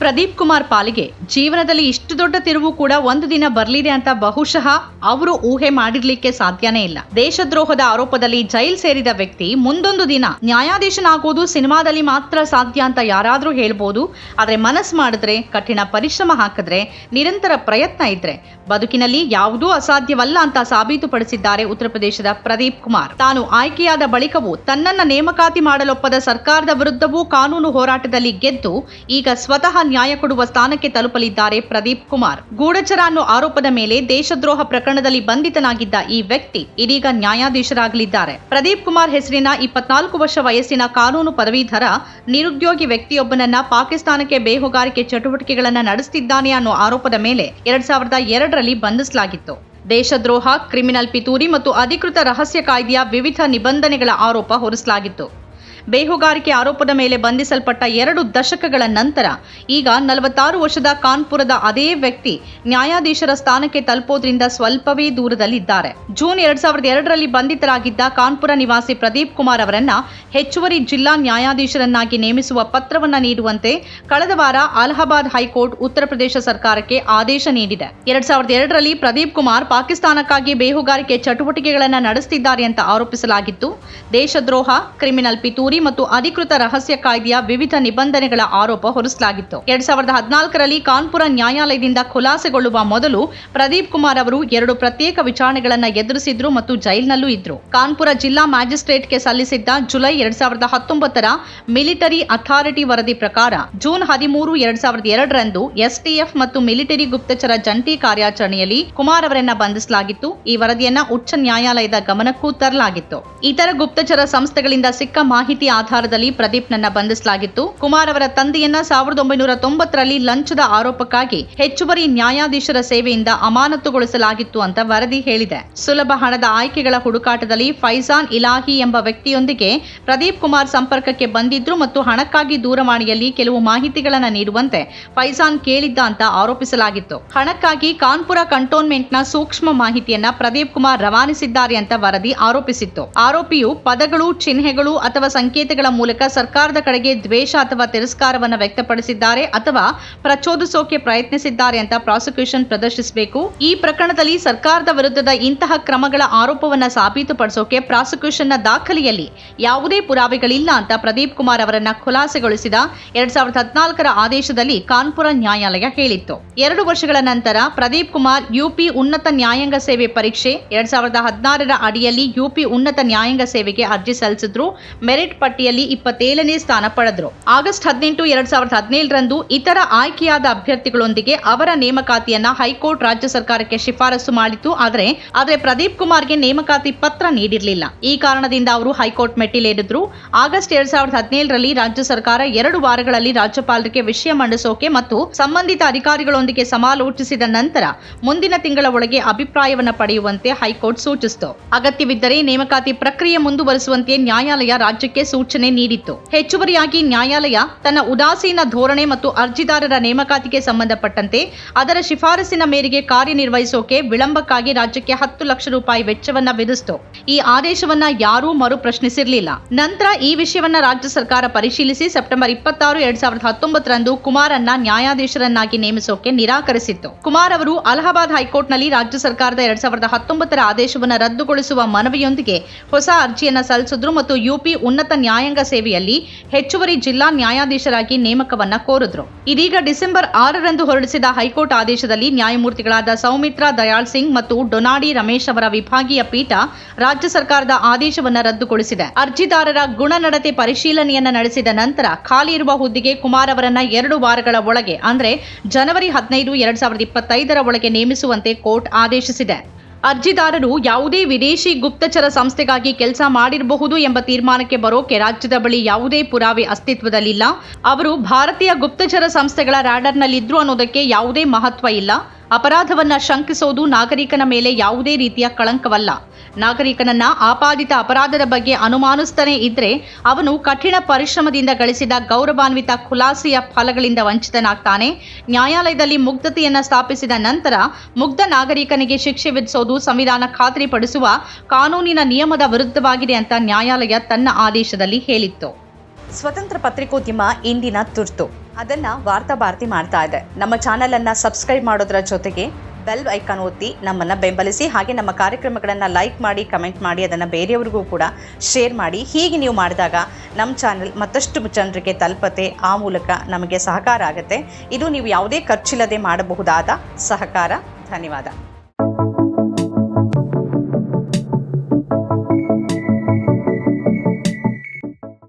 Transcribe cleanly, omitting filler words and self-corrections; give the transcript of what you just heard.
ಪ್ರದೀಪ್ ಕುಮಾರ್ ಪಾಲಿಗೆ ಜೀವನದಲ್ಲಿ ಇಷ್ಟು ದೊಡ್ಡ ತಿರುವು ಕೂಡ ಒಂದು ದಿನ ಬರಲಿದೆ ಅಂತ ಬಹುಶಃ ಅವರು ಊಹೆ ಮಾಡಿರ್ಲಿಕ್ಕೆ ಸಾಧ್ಯನೇ ಇಲ್ಲ. ದೇಶದ್ರೋಹದ ಆರೋಪದಲ್ಲಿ ಜೈಲ್ ಸೇರಿದ ವ್ಯಕ್ತಿ ಮುಂದೊಂದು ದಿನ ನ್ಯಾಯಾಧೀಶನಾಗೋದು ಸಿನಿಮಾದಲ್ಲಿ ಮಾತ್ರ ಸಾಧ್ಯ ಅಂತ ಯಾರಾದ್ರೂ ಹೇಳ್ಬೋದು. ಆದ್ರೆ ಮನಸ್ಸು ಮಾಡಿದ್ರೆ, ಕಠಿಣ ಪರಿಶ್ರಮ ಹಾಕಿದ್ರೆ, ನಿರಂತರ ಪ್ರಯತ್ನ ಇದ್ರೆ ಬದುಕಿನಲ್ಲಿ ಯಾವುದೂ ಅಸಾಧ್ಯವಲ್ಲ ಅಂತ ಸಾಬೀತುಪಡಿಸಿದ್ದಾರೆ ಉತ್ತರ ಪ್ರದೇಶದ ಪ್ರದೀಪ್ ಕುಮಾರ್. ತಾನು ಆಯ್ಕೆಯಾದ ಬಳಿಕವೂ ತನ್ನನ್ನ ನೇಮಕಾತಿ ಮಾಡಲೊಪ್ಪದ ಸರ್ಕಾರದ ವಿರುದ್ಧವೂ ಕಾನೂನು ಹೋರಾಟದಲ್ಲಿ ಗೆದ್ದು ಈಗ ಸ್ವತಃ ನ್ಯಾಯ ಕೊಡುವ ಸ್ಥಾನಕ್ಕೆ ತಲುಪಲಿದ್ದಾರೆ ಪ್ರದೀಪ್ ಕುಮಾರ್. ಗೂಢಚರ ಅನ್ನೋ ಆರೋಪದ ಮೇಲೆ ದೇಶದ್ರೋಹ ಪ್ರಕರಣದಲ್ಲಿ ಬಂಧಿತನಾಗಿದ್ದ ಈ ವ್ಯಕ್ತಿ ಇದೀಗ ನ್ಯಾಯಾಧೀಶರಾಗಲಿದ್ದಾರೆ. ಪ್ರದೀಪ್ ಕುಮಾರ್ ಹೆಸರಿನ 24 ವರ್ಷ ವಯಸ್ಸಿನ ಕಾನೂನು ಪದವೀಧರ ನಿರುದ್ಯೋಗಿ ವ್ಯಕ್ತಿಯೊಬ್ಬನನ್ನ ಪಾಕಿಸ್ತಾನಕ್ಕೆ ಬೇಹುಗಾರಿಕೆ ಚಟುವಟಿಕೆಗಳನ್ನ ನಡೆಸುತ್ತಿದ್ದಾನೆ ಅನ್ನೋ ಆರೋಪದ ಮೇಲೆ 2002ರಲ್ಲಿ ಬಂಧಿಸಲಾಗಿತ್ತು. ದೇಶದ್ರೋಹ, ಕ್ರಿಮಿನಲ್ ಪಿತೂರಿ ಮತ್ತು ಅಧಿಕೃತ ರಹಸ್ಯ ಕಾಯ್ದೆಯ ವಿವಿಧ ನಿಬಂಧನೆಗಳ ಆರೋಪ ಹೊರಿಸಲಾಗಿತ್ತು. ಬೇಹುಗಾರಿಕೆ ಆರೋಪದ ಮೇಲೆ ಬಂಧಿಸಲ್ಪಟ್ಟ 2 ದಶಕಗಳ ನಂತರ ಈಗ 46 ವರ್ಷದ ಕಾನ್ಪುರದ ಅದೇ ವ್ಯಕ್ತಿ ನ್ಯಾಯಾಧೀಶರ ಸ್ಥಾನಕ್ಕೆ ತಲುಪೋದ್ರಿಂದ ಸ್ವಲ್ಪವೇ ದೂರದಲ್ಲಿದ್ದಾರೆ. ಜೂನ್ 2002ರಲ್ಲಿ ಬಂಧಿತರಾಗಿದ್ದ ಕಾನ್ಪುರ ನಿವಾಸಿ ಪ್ರದೀಪ್ ಕುಮಾರ್ ಅವರನ್ನ ಹೆಚ್ಚುವರಿ ಜಿಲ್ಲಾ ನ್ಯಾಯಾಧೀಶರನ್ನಾಗಿ ನೇಮಿಸುವ ಪತ್ರವನ್ನ ನೀಡುವಂತೆ ಕಳೆದ ವಾರ ಅಲಹಾಬಾದ್ ಹೈಕೋರ್ಟ್ ಉತ್ತರ ಪ್ರದೇಶ ಸರ್ಕಾರಕ್ಕೆ ಆದೇಶ ನೀಡಿದೆ. 2002ರಲ್ಲಿ ಪ್ರದೀಪ್ ಕುಮಾರ್ ಪಾಕಿಸ್ತಾನಕ್ಕಾಗಿ ಬೇಹುಗಾರಿಕೆ ಚಟುವಟಿಕೆಗಳನ್ನು ನಡೆಸುತ್ತಿದ್ದಾರೆ ಅಂತ ಆರೋಪಿಸಲಾಗಿತ್ತು. ದೇಶದ್ರೋಹ, ಕ್ರಿಮಿನಲ್ ಪಿತೂರಿ ಮತ್ತು ಅಧಿಕೃತ ರಹಸ್ಯ ಕಾಯ್ದೆಯ ವಿವಿಧ ನಿಬಂಧನೆಗಳ ಆರೋಪ ಹೊರಿಸಲಾಗಿತ್ತು. 2014ರಲ್ಲಿ ಕಾನ್ಪುರ ನ್ಯಾಯಾಲಯದಿಂದ ಖುಲಾಸೆಗೊಳ್ಳುವ ಮೊದಲು ಪ್ರದೀಪ್ ಕುಮಾರ್ ಅವರು 2 ಪ್ರತ್ಯೇಕ ವಿಚಾರಣೆಗಳನ್ನು ಎದುರಿಸಿದ್ರು ಮತ್ತು ಜೈಲಿನಲ್ಲೂ ಇದ್ರು. ಕಾನ್ಪುರ ಜಿಲ್ಲಾ ಮ್ಯಾಜಿಸ್ಟ್ರೇಟ್ಗೆ ಸಲ್ಲಿಸಿದ್ದ ಜುಲೈ 2019ರ ಮಿಲಿಟರಿ ಅಥಾರಿಟಿ ವರದಿ ಪ್ರಕಾರ ಜೂನ್ 13, 2002ರಂದು ಎಸ್ಟಿಎಫ್ ಮತ್ತು ಮಿಲಿಟರಿ ಗುಪ್ತಚರ ಜಂಟಿ ಕಾರ್ಯಾಚರಣೆಯಲ್ಲಿ ಕುಮಾರ್ ಅವರನ್ನ ಬಂಧಿಸಲಾಗಿತ್ತು. ಈ ವರದಿಯನ್ನ ಉಚ್ಚ ನ್ಯಾಯಾಲಯದ ಗಮನಕ್ಕೂ ತರಲಾಗಿತ್ತು. ಇತರ ಗುಪ್ತಚರ ಸಂಸ್ಥೆಗಳಿಂದ ಸಿಕ್ಕ ಮಾಹಿತಿ ಆಧಾರದಲ್ಲಿ ಪ್ರದೀಪ್ನನ್ನ ಬಂಧಿಸಲಾಗಿತ್ತು. ಕುಮಾರ್ ಅವರ ತಂದೆಯನ್ನ 1990ರಲ್ಲಿ ಲಂಚದ ಆರೋಪಕ್ಕಾಗಿ ಹೆಚ್ಚುವರಿ ನ್ಯಾಯಾಧೀಶರ ಸೇವೆಯಿಂದ ಅಮಾನತುಗೊಳಿಸಲಾಗಿತ್ತು ಅಂತ ವರದಿ ಹೇಳಿದೆ. ಸುಲಭ ಹಣದ ಆಯ್ಕೆಗಳ ಹುಡುಕಾಟದಲ್ಲಿ ಫೈಜಾನ್ ಇಲಾಹಿ ಎಂಬ ವ್ಯಕ್ತಿಯೊಂದಿಗೆ ಪ್ರದೀಪ್ ಕುಮಾರ್ ಸಂಪರ್ಕಕ್ಕೆ ಬಂದಿದ್ರು ಮತ್ತು ಹಣಕ್ಕಾಗಿ ದೂರವಾಣಿಯಲ್ಲಿ ಕೆಲವು ಮಾಹಿತಿಗಳನ್ನು ನೀಡುವಂತೆ ಫೈಜಾನ್ ಕೇಳಿದ್ದ ಅಂತ ಆರೋಪಿಸಲಾಗಿತ್ತು. ಹಣಕ್ಕಾಗಿ ಕಾನ್ಪುರ ಕಂಟೋನ್ಮೆಂಟ್ನ ಸೂಕ್ಷ್ಮ ಮಾಹಿತಿಯನ್ನ ಪ್ರದೀಪ್ ಕುಮಾರ್ ರವಾನಿಸಿದ್ದಾರೆ ಅಂತ ವರದಿ ಆರೋಪಿಸಿತ್ತು. ಆರೋಪಿಯು ಪದಗಳು, ಚಿಹ್ನೆಗಳು ಅಥವಾ ಸಂಕೇತಗಳ ಮೂಲಕ ಸರ್ಕಾರದ ಕಡೆಗೆ ದ್ವೇಷ ಅಥವಾ ತಿರಸ್ಕಾರವನ್ನು ವ್ಯಕ್ತಪಡಿಸಿದ್ದಾರೆ ಅಥವಾ ಪ್ರಚೋದಿಸೋಕೆ ಪ್ರಯತ್ನಿಸಿದ್ದಾರೆ ಅಂತ ಪ್ರಾಸಿಕ್ಯೂಷನ್ ಪ್ರದರ್ಶಿಸಬೇಕು. ಈ ಪ್ರಕರಣದಲ್ಲಿ ಸರ್ಕಾರದ ವಿರುದ್ಧದ ಇಂತಹ ಕ್ರಮಗಳ ಆರೋಪವನ್ನ ಸಾಬೀತುಪಡಿಸೋಕೆ ಪ್ರಾಸಿಕ್ಯೂಷನ್ನ ದಾಖಲೆಯಲ್ಲಿ ಯಾವುದೇ ಪುರಾವೆಗಳಿಲ್ಲ ಅಂತ ಪ್ರದೀಪ್ ಕುಮಾರ್ ಅವರನ್ನ ಖುಲಾಸೆಗೊಳಿಸಿದ 2014ರ ಆದೇಶದಲ್ಲಿ ಕಾನ್ಪುರ ನ್ಯಾಯಾಲಯ ಹೇಳಿತ್ತು. 2 ವರ್ಷಗಳ ನಂತರ ಪ್ರದೀಪ್ ಕುಮಾರ್ ಯುಪಿ ಉನ್ನತ ನ್ಯಾಯಾಂಗ ಸೇವೆ ಪರೀಕ್ಷೆ 2016ರ ಅಡಿಯಲ್ಲಿ ಯುಪಿ ಉನ್ನತ ನ್ಯಾಯಾಂಗ ಸೇವೆಗೆ ಅರ್ಜಿ ಸಲ್ಲಿಸಿದ್ರು. ಮೆರಿಟ್ ಪಟ್ಟಿಯಲ್ಲಿ 27ನೇ ಸ್ಥಾನ ಪಡೆದರು. ಆಗಸ್ಟ್ 18, 2017ರಂದು ಇತರ ಆಯ್ಕೆಯಾದ ಅಭ್ಯರ್ಥಿಗಳೊಂದಿಗೆ ಅವರ ನೇಮಕಾತಿಯನ್ನ ಹೈಕೋರ್ಟ್ ರಾಜ್ಯ ಸರ್ಕಾರಕ್ಕೆ ಶಿಫಾರಸು ಮಾಡಿತು. ಆದರೆ ಪ್ರದೀಪ್ ಕುಮಾರ್ಗೆ ನೇಮಕಾತಿ ಪತ್ರ ನೀಡಿರಲಿಲ್ಲ. ಈ ಕಾರಣದಿಂದ ಅವರು ಹೈಕೋರ್ಟ್ ಮೆಟ್ಟಿಲೇರಿದ್ರು. ಆಗಸ್ಟ್ 2017ರಲ್ಲಿ ರಾಜ್ಯ ಸರ್ಕಾರ 2 ವಾರಗಳಲ್ಲಿ ರಾಜ್ಯಪಾಲರಿಗೆ ವಿಷಯ ಮಂಡಿಸೋಕೆ ಮತ್ತು ಸಂಬಂಧಿತ ಅಧಿಕಾರಿಗಳೊಂದಿಗೆ ಸಮಾಲೋಚಿಸಿದ ನಂತರ ಮುಂದಿನ ತಿಂಗಳ ಒಳಗೆ ಅಭಿಪ್ರಾಯವನ್ನ ಪಡೆಯುವಂತೆ ಹೈಕೋರ್ಟ್ ಸೂಚಿಸಿತು. ಅಗತ್ಯವಿದ್ದರೆ ನೇಮಕಾತಿ ಪ್ರಕ್ರಿಯೆ ಮುಂದುವರಿಸುವಂತೆ ನ್ಯಾಯಾಲಯ ರಾಜ್ಯಕ್ಕೆ ಸೂಚನೆ ನೀಡಿತ್ತು. ಹೆಚ್ಚುವರಿಯಾಗಿ ನ್ಯಾಯಾಲಯ ತನ್ನ ಉದಾಸೀನ ಧೋರಣೆ ಮತ್ತು ಅರ್ಜಿದಾರರ ನೇಮಕಾತಿಗೆ ಸಂಬಂಧಪಟ್ಟಂತೆ ಅದರ ಶಿಫಾರಸಿನ ಮೇರೆಗೆ ಕಾರ್ಯನಿರ್ವಹಿಸೋಕೆ ವಿಳಂಬಕ್ಕಾಗಿ ರಾಜ್ಯಕ್ಕೆ 10 ಲಕ್ಷ ರೂಪಾಯಿ ವೆಚ್ಚವನ್ನ ವಿಧಿಸಿತು. ಈ ಆದೇಶವನ್ನ ಯಾರೂ ಮರು ಪ್ರಶ್ನಿಸಿರಲಿಲ್ಲ. ನಂತರ ಈ ವಿಷಯವನ್ನ ರಾಜ್ಯ ಸರ್ಕಾರ ಪರಿಶೀಲಿಸಿ ಸೆಪ್ಟೆಂಬರ್ 26, 2019ರಂದು ಕುಮಾರನ್ನ ನ್ಯಾಯಾಧೀಶರನ್ನಾಗಿ ನೇಮಿಸೋಕೆ ನಿರಾಕರಿಸಿತ್ತು. ಕುಮಾರ್ ಅವರು ಅಲಹಾಬಾದ್ ಹೈಕೋರ್ಟ್ನಲ್ಲಿ ರಾಜ್ಯ ಸರ್ಕಾರದ 2019ರ ಆದೇಶವನ್ನು ರದ್ದುಗೊಳಿಸುವ ಮನವಿಯೊಂದಿಗೆ ಹೊಸ ಅರ್ಜಿಯನ್ನ ಸಲ್ಲಿಸಿದ್ರು ಮತ್ತು ಯುಪಿ ಉನ್ನತ ನ್ಯಾಯಾಂಗ ಸೇವೆಯಲ್ಲಿ ಹೆಚ್ಚುವರಿ ಜಿಲ್ಲಾ ನ್ಯಾಯಾಧೀಶರಾಗಿ ನೇಮಕವನ್ನ ಕೋರಿದ್ರು. ಇದೀಗ ಡಿಸೆಂಬರ್ 6ರಂದು ಹೊರಡಿಸಿದ ಹೈಕೋರ್ಟ್ ಆದೇಶದಲ್ಲಿ ನ್ಯಾಯಮೂರ್ತಿಗಳಾದ ಸೌಮಿತ್ರಾ ದಯಾಳ್ ಸಿಂಗ್ ಮತ್ತು ಡೊನಾಡಿ ರಮೇಶ್ ಅವರ ವಿಭಾಗೀಯ ಪೀಠ ರಾಜ್ಯ ಸರ್ಕಾರದ ಆದೇಶವನ್ನ ರದ್ದುಗೊಳಿಸಿದೆ. ಅರ್ಜಿದಾರರ ಗುಣನಡತೆ ಪರಿಶೀಲನೆಯನ್ನ ನಡೆಸಿದ ನಂತರ ಖಾಲಿ ಇರುವ ಹುದ್ದೆಗೆ ಕುಮಾರ್ ಅವರನ್ನ 2 ವಾರಗಳ ಒಳಗೆ ಅಂದ್ರೆ ಜನವರಿ 15, 2025ರ ಒಳಗೆ ನೇಮಿಸುವಂತೆ ಕೋರ್ಟ್ ಆದೇಶಿಸಿದೆ. ಅರ್ಜಿದಾರರು ಯಾವುದೇ ವಿದೇಶಿ ಗುಪ್ತಚರ ಸಂಸ್ಥೆಗಾಗಿ ಕೆಲಸ ಮಾಡಿರಬಹುದು ಎಂಬ ತೀರ್ಮಾನಕ್ಕೆ ಬರೋಕೆ ರಾಜ್ಯದ ಬಳಿ ಯಾವುದೇ ಪುರಾವೆ ಅಸ್ತಿತ್ವದಲ್ಲಿಲ್ಲ. ಅವರು ಭಾರತೀಯ ಗುಪ್ತಚರ ಸಂಸ್ಥೆಗಳ ರಾಡರ್ನಲ್ಲಿದ್ರು ಅನ್ನೋದಕ್ಕೆ ಯಾವುದೇ ಮಹತ್ವ ಇಲ್ಲ. ಅಪರಾಧವನ್ನ ಶಂಕಿಸೋದು ನಾಗರಿಕನ ಮೇಲೆ ಯಾವುದೇ ರೀತಿಯ ಕಳಂಕವಲ್ಲ. ನಾಗರಿಕನನ್ನ ಆಪಾದಿತ ಅಪರಾಧದ ಬಗ್ಗೆ ಅನುಮಾನಿಸ್ತಾನೆ ಇದ್ರೆ ಅವನು ಕಠಿಣ ಪರಿಶ್ರಮದಿಂದ ಗಳಿಸಿದ ಗೌರವಾನ್ವಿತ ಖುಲಾಸೆಯ ಫಲಗಳಿಂದ ವಂಚಿತನಾಗ್ತಾನೆ. ನ್ಯಾಯಾಲಯದಲ್ಲಿ ಮುಗ್ಧತೆಯನ್ನ ಸ್ಥಾಪಿಸಿದ ನಂತರ ಮುಗ್ಧ ನಾಗರಿಕನಿಗೆ ಶಿಕ್ಷೆ ವಿಧಿಸೋದು ಸಂವಿಧಾನ ಖಾತ್ರಿಪಡಿಸುವ ಕಾನೂನಿನ ನಿಯಮದ ವಿರುದ್ಧವಾಗಿದೆ ಅಂತ ನ್ಯಾಯಾಲಯ ತನ್ನ ಆದೇಶದಲ್ಲಿ ಹೇಳಿತ್ತು. ಸ್ವತಂತ್ರ ಪತ್ರಿಕೋದ್ಯಮ ಇಂದಿನ ತುರ್ತು. ಅದನ್ನು ವಾರ್ತಾ ಭಾರತಿ ಮಾಡ್ತಾ ಇದೆ. ನಮ್ಮ ಚಾನಲನ್ನು ಸಬ್ಸ್ಕ್ರೈಬ್ ಮಾಡೋದ್ರ ಜೊತೆಗೆ ಬೆಲ್ ಐಕಾನ್ ಒತ್ತಿ ನಮ್ಮನ್ನು ಬೆಂಬಲಿಸಿ. ಹಾಗೆ ನಮ್ಮ ಕಾರ್ಯಕ್ರಮಗಳನ್ನು ಲೈಕ್ ಮಾಡಿ, ಕಮೆಂಟ್ ಮಾಡಿ, ಅದನ್ನು ಬೇರೆಯವ್ರಿಗೂ ಕೂಡ ಶೇರ್ ಮಾಡಿ. ಹೀಗೆ ನೀವು ಮಾಡಿದಾಗ ನಮ್ಮ ಚಾನಲ್ ಮತ್ತಷ್ಟು ಜನರಿಗೆ ತಲುಪತ್ತೆ. ಆ ಮೂಲಕ ನಮಗೆ ಸಹಕಾರ ಆಗುತ್ತೆ. ಇದು ನೀವು ಯಾವುದೇ ಖರ್ಚಿಲ್ಲದೆ ಮಾಡಬಹುದಾದ ಸಹಕಾರ. ಧನ್ಯವಾದ.